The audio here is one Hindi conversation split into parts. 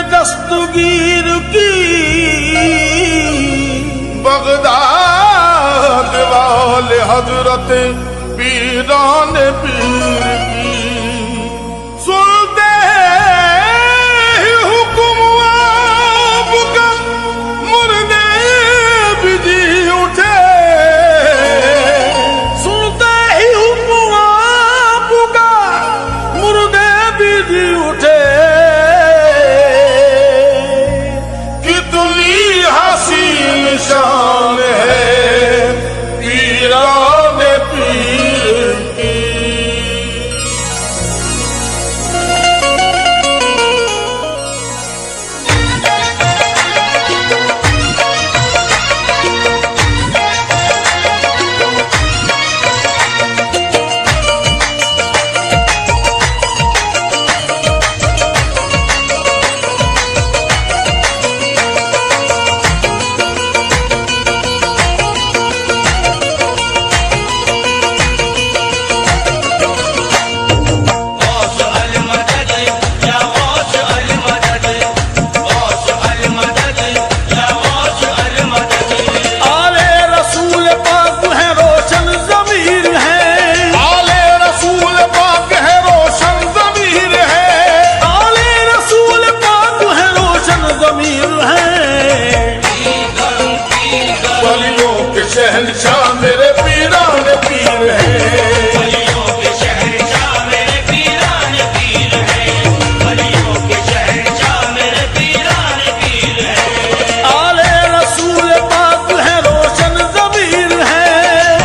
दस्तगीर की बगदाद वाले हजरत पीरान पीर की सुनते ही हुक्म आपका मुर्दे भी जी उठे। सुनते ही हुक्म आपका मुर्दे भी जी उठे। शान है पीरान पीर की। शहंशाह मेरे पीरान पीर है। वलियों के शहंशाह मेरे पीरान पीर है। वलियों के शहंशाह मेरे पीरान पीर है। आले रसूल पाक है रोशन ज़मीर है।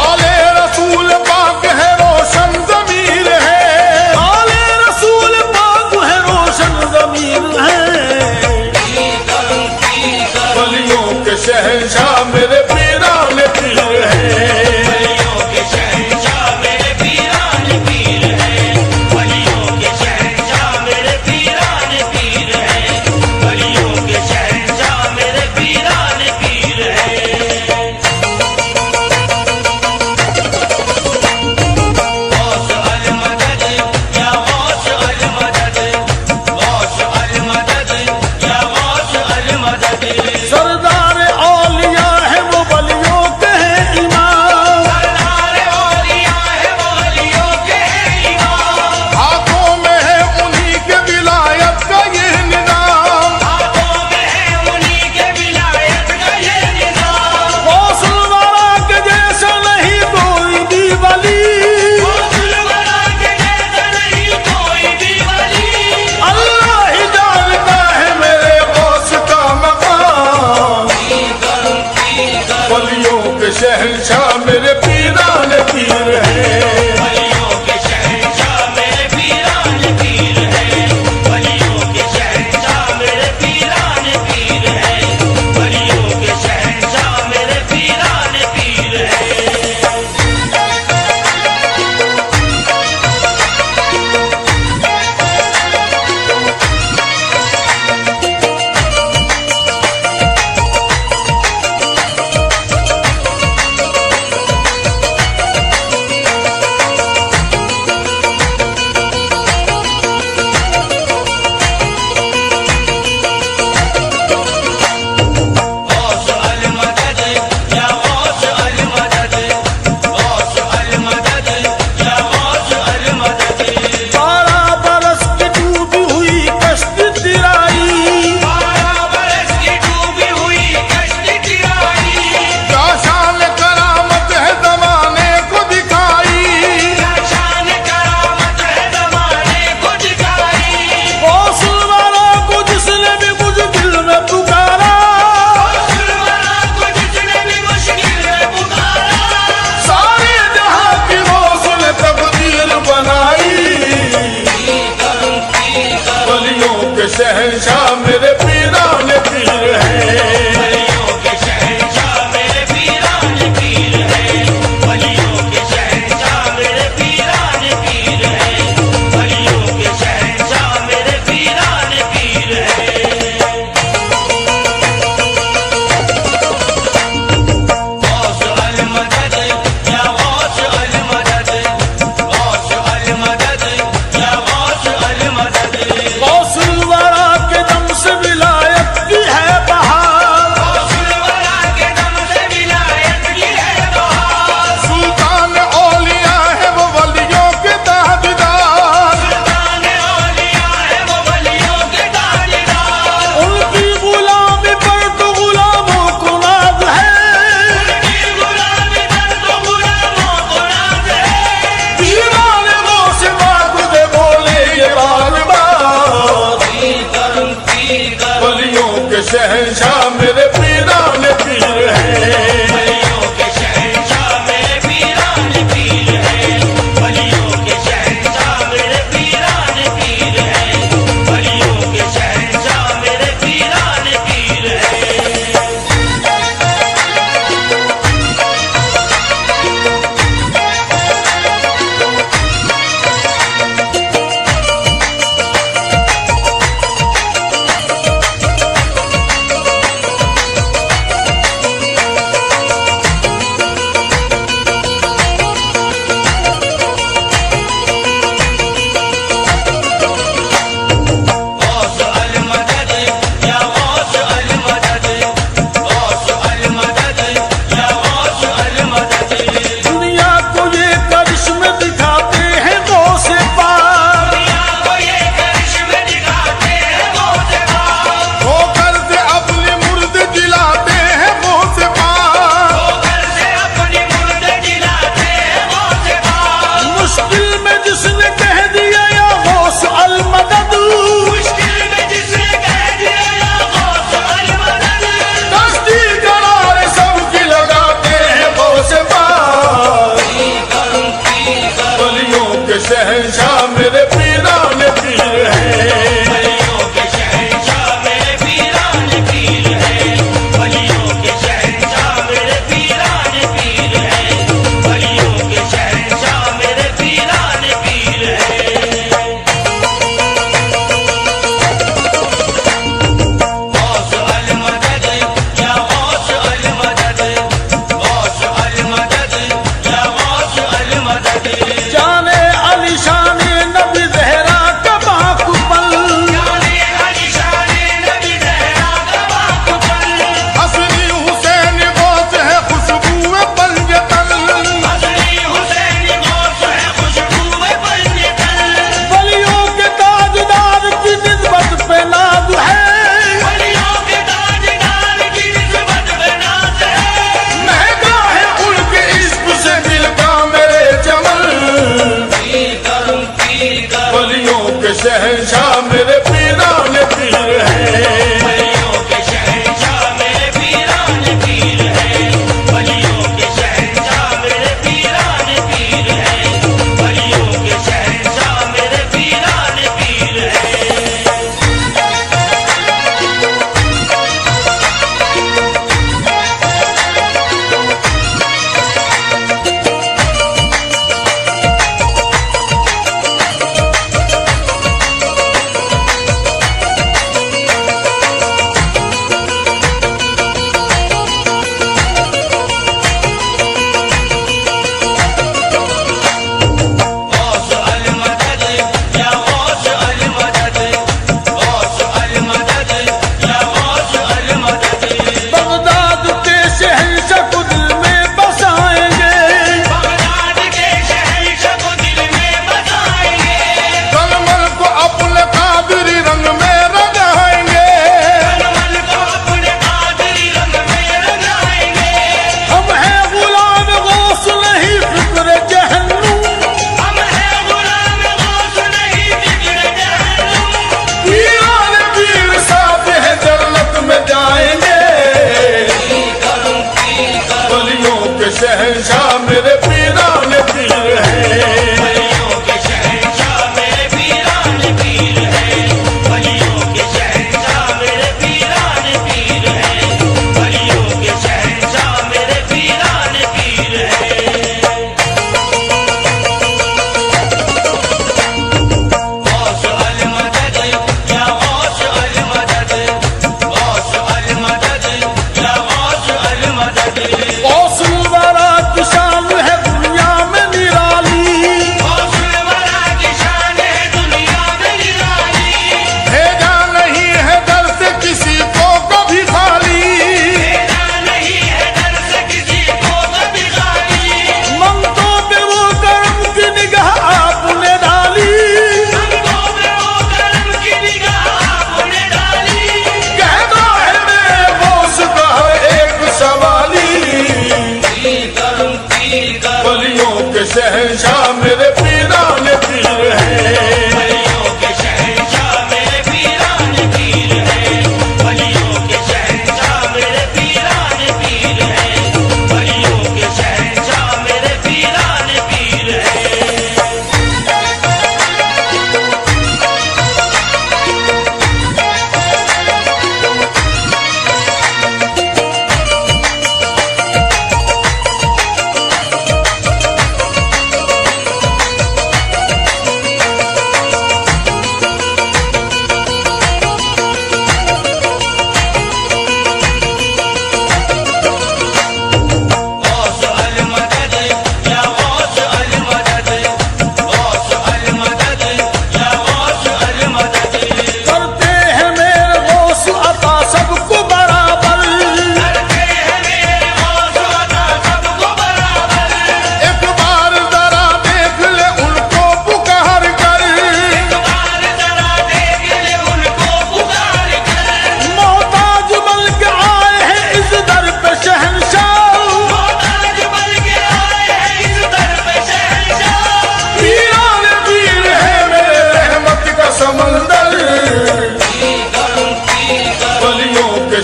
आले रसूल पाक है रोशन ज़मीर है। आले रसूल पाक है रोशन ज़मीर है। वलियों के शहंशाह मेरे पीरान पीर है। वलियों के शहंशाह मेरे पीरान पीर है। वलियों के शहंशाह मेरे पीरान पीर है। वलियों के शहंशाह मेरे पीरान पीर है। गौस अल मदद या गौस अल मदद। गौस अल मदद या गौस अल मदद। सरदार औलिया शहंशाह मेरे पीरान पीर हैं। वलियों के शहंशाह मेरे पीरान पीर हैं। वलियों के शहंशाह मेरे पीरान पीर हैं। वलियों के शहंशाह मेरे पीरान पीर हैं। गौस अल मदद या गौस अल मदद, गौस अल मदद या गौस अल मदद। गौसुल वरा के दम से विलायत की है बहार, गौसुल वरा के दम से विलायत की है बहार। सुल्तान औलिया है वो वलियों के ताजदार, सुल्तान औलिया है वो वलियों के ताजदार। उनकी गुलामी पर तो गुलामों को नाज है, उनकी गुलामी पर तो गुलामों को नाज है। पीरान गौस माबुद बोले ये बार बार, पीर करूं पीर करूं, वलियों के शहंशाह मेरे पीरान पीर हैं। वलियों के शहंशाह मेरे पीरान पीर हैं। वलियों के शहंशाह मेरे पीरान पीर हैं। वलियों के शहंशाह मेरे पीरान पीर हैं। गौस अल मदद या गौस अल मदद, गौस अल मदद या गौस अल मदद। दुनिया को ये करिश्मे दिखाते हैं गौस पाक, दुनिया को ये करिश्मे दिखाते हैं गौस पाक। होकर से अपनी मुर्द दिलाते हैं गौस पाक, होकर से अपनी मुर्द दिलाते हैं गौस पाक। मुश्किल में जिसने कह दिया या गौस अल मदद, मुश्किल में जिसने कह दिया या गौस अल मदद। दस्ती करार सबकी लगाते हैं गौस पाक, पीर करूं पीर करूं, वलियों के शहंशाह मेरे पीरान पीर हैं। वलियों के शहंशाह मेरे पीरान पीर हैं। वलियों के शहंशाह मेरे पीरान पीर हैं। वलियों के शहंशाह मेरे पीरान पीर हैं। गौस अल मदद या गौस अल मदद, गौस अल मदद या गौस अल मदद। जाने अली शान नबी ज़हरा का बाकुपल, जाने अली शान नबी ज़हरा का बाकुपल। असली हुसैन गौस है खुशबू पंजतन, असली हुसैन गौस है खुशबू पंजतन। वलियों के ताजदार की निस्बत पे नाज है, वलियों के ताजदार की निस्बत पे नाज है। महंगा है उनके इश्क से दिल का मेरे चमन, पीर करूं पीर करूं, वलियों के शहंशाह मेरे पीरान पीर हैं। वलियों के शहंशाह मेरे पीरान पीर हैं। वलियों के शहंशाह मेरे पीरान पीर हैं। वलियों के शहंशाह मेरे पीरान पीर हैं। गौस अल मदद या गौस अल मदद, गौस अल मदद या गौस अल मदद। बगदाद के शहंशाह को दिल में बसाएंगे, बगदाद के शहंशाह को दिल में बसाएंगे। कलमल को अपने कादरी रंग में रंगाएंगे, कलमल को अपने कादरी रंग में रंगाएंगे। हम हैं गुलाम गौस नहीं फिक्र जहन्नुम, हम हैं गुलाम गौस नहीं फिक्र जहन्नुम। पीरान पीर साथ है जन्नत में जाएंगे, पीर करूं पीर करूं, वलियों के शहंशाह मेरे पीरान पीर हैं। वलियों के शहंशाह मेरे पीरान पीर हैं। वलियों के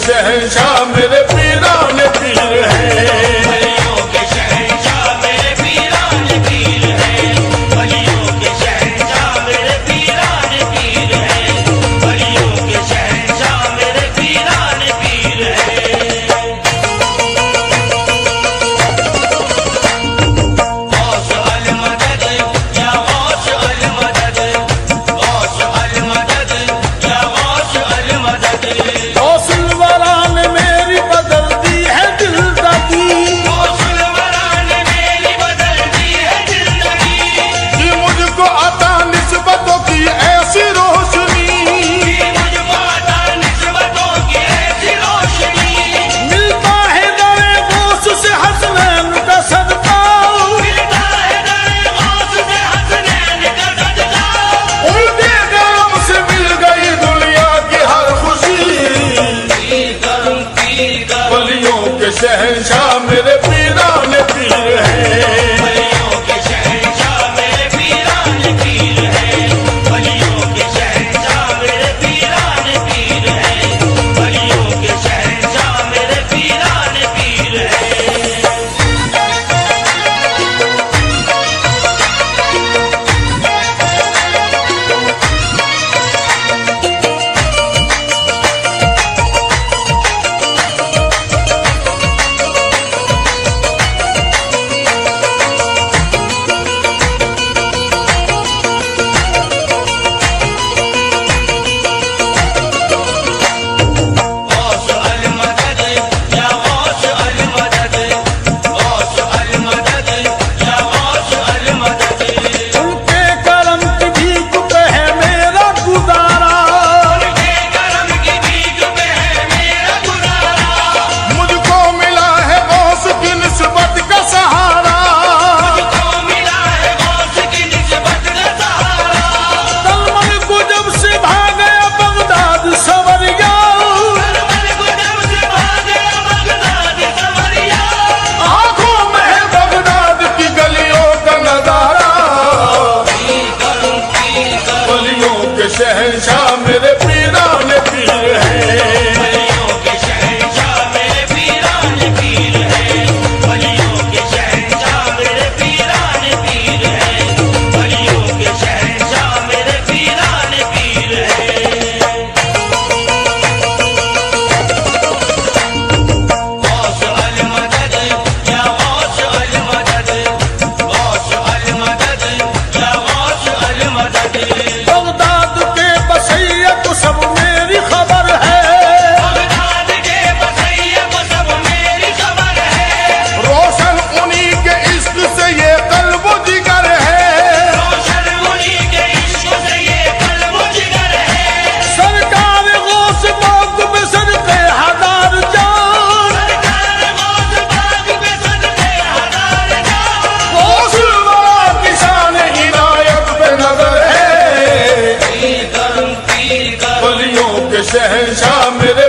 शहंशाह मेरे पीरान पीर हैं। वलियों के शहंशाह मेरे पीरान पीर हैं। वलियों के शहंशाह मेरे पीरान पीर हैं। वलियों के शहंशाह मेरे पीरान पीर हैं। गौस अल मदद या गौस अल मदद, गौस अल मदद या गौस अल मदद। गौसुल वरा ने मेरी बदल दी है दिलदगी, गौसुल वरा ने मेरी बदल दी है जिंदगी। कि मुझको अता निस्बतों की ऐसी रोशनी, मुझको अता निस्बतों की ऐसी रोशनी। मिलता है दरे गौस से हसनैन का सदका, मिलता है दरे गौस से हसनैन का सदका। उनके करम से मिल गई दुनिया की हर खुशी। पीर करूं पीर करूं, वलियों के शहंशाह मेरे पीरान पीर हैं। वलियों के शहंशाह मेरे पीरान पीर हैं। वलियों के शहंशाह मेरे पीरान पीर हैं। वलियों के शहंशाह मेरे पीरान पीर हैं। गौस अल मदद या गौस अल मदद, गौस अल मदद या गौस अल मदद। उनके करम की भीख पे है मेरा गुजारा, उनके करम की भीख पे है मेरा गुजारा। मुझको मिला है गौस की निस्बत का सहारा। मुझको मिला है गौस की निस्बत का सहारा। सलमान को जब से भाग गया बगदाद सवरिया, सलमान को जब से भाग गया बगदाद सवरिया। आंखों में है बगदाद की गलियों का नजारा। पीर करूं पीर करूं, वलियों के शहंशाह मेरे पीरान पीर हैं। वलियों के शहंशाह मेरे पीरान पीर हैं। वलियों के शहंशाह मेरे पीरान पीर हैं। वलियों के शहंशाह मेरे पीरान पीर हैं। गौस अल मदद या गौस अल मदद, गौस अल मदद या गौस अल मदद। बगदाद के बसैया को सब मेरी खबर है, बगदाद के बसैया को सब मेरी खबर है। रोशन उन्हीं के इश्क से ये कल्ब जिगर है। रोशन मुनि के इश्क से ये कल्ब जिगर है। सरकार गौस बाग में सदके हजार जान, सरकार गौस बाग पे सदके हजार जान। गौस वाला किसान इनायत पे नजर है। पीर करूं पीर करूं, वलियों के शहंशाह मेरे